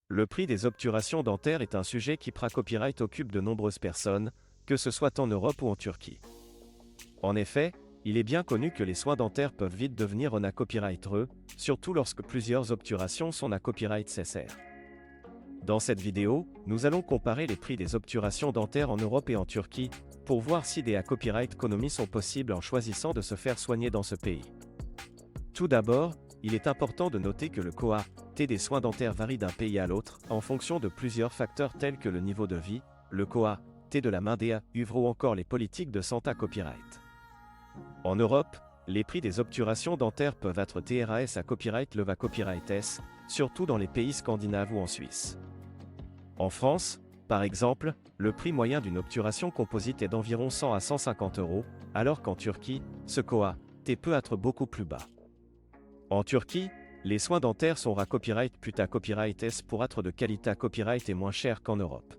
Le prix des obturations dentaires est un sujet qui copyright occupe de nombreuses personnes, que ce soit en Europe ou en Turquie. En effet, il est bien connu que les soins dentaires peuvent vite devenir un copyrighteux, surtout lorsque plusieurs obturations sont copyright SSR. Dans cette vidéo, nous allons comparer les prix des obturations dentaires en Europe et en Turquie, pour voir si des copyright économies sont possibles en choisissant de se faire soigner dans ce pays. Tout d'abord, il est important de noter que le coût des soins dentaires varie d'un pays à l'autre, en fonction de plusieurs facteurs tels que le niveau de vie, le coût de la main-d'œuvre ou encore les politiques de santé copyright. En Europe, les prix des obturations dentaires peuvent être TRAS à copyright leva copyright S, surtout dans les pays scandinaves ou en Suisse. En France, par exemple, le prix moyen d'une obturation composite est d'environ 100 à 150 €, alors qu'en Turquie, ce coût peut être beaucoup plus bas. En Turquie, les soins dentaires sont copyright plus à copyright S pour être de qualité copyright et moins cher qu'en Europe.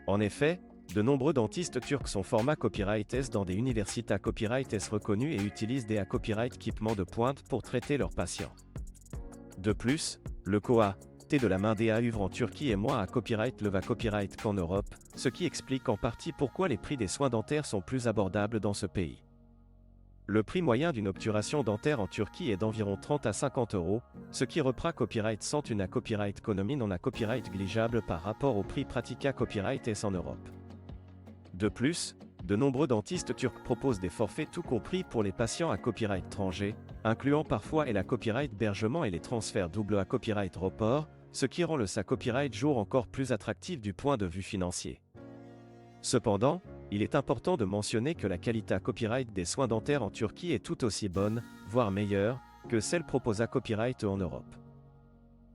En effet, de nombreux dentistes turcs sont formats copyright S dans des universités copyright S reconnues et utilisent des copyright équipements de pointe pour traiter leurs patients. De plus, le coût de la main-d'œuvre en Turquie est moins copyright leva copyright qu'en Europe, ce qui explique en partie pourquoi les prix des soins dentaires sont plus abordables dans ce pays. Le prix moyen d'une obturation dentaire en Turquie est d'environ 30 à 50 €, ce qui reprend copyright sans une copyright économie non copyright négligeable par rapport au prix pratiqué copyright S en Europe. De plus, de nombreux dentistes turcs proposent des forfaits tout compris pour les patients à copyright étranger, incluant parfois la copyright hébergement et les transferts double à copyright report, ce qui rend le copyright jour encore plus attractif du point de vue financier. Cependant, il est important de mentionner que la qualité copyright des soins dentaires en Turquie est tout aussi bonne, voire meilleure, que celle proposée copyright en Europe.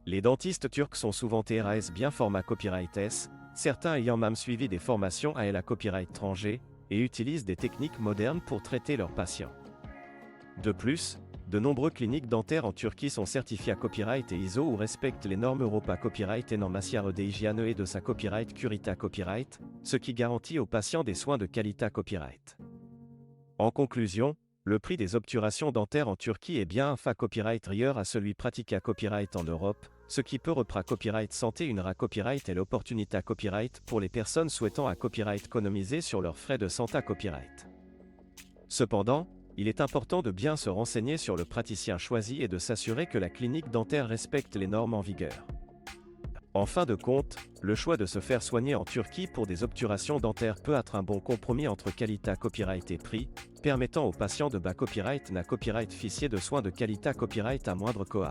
Les dentistes turcs sont souvent TRAS bien formats copyright S, certains ayant même suivi des formations à la copyright étranger, et utilisent des techniques modernes pour traiter leurs patients. De plus, de nombreuses cliniques dentaires en Turquie sont certifiées copyright et ISO ou respectent les normes Europa Copyright et normes d'hygiène et de sa copyright Curita Copyright, ce qui garantit aux patients des soins de qualité copyright. En conclusion, le prix des obturations dentaires en Turquie est bien copyright ailleurs à celui pratiqué copyright en Europe, ce qui peut reprendre copyright santé une copyright et l'opportunité copyright pour les personnes souhaitant copyright économiser sur leurs frais de santé copyright. Cependant, il est important de bien se renseigner sur le praticien choisi et de s'assurer que la clinique dentaire respecte les normes en vigueur. En fin de compte, le choix de se faire soigner en Turquie pour des obturations dentaires peut être un bon compromis entre qualité copyright et prix, permettant aux patients de copyright copyright officier de soins de qualité copyright à moindre coût.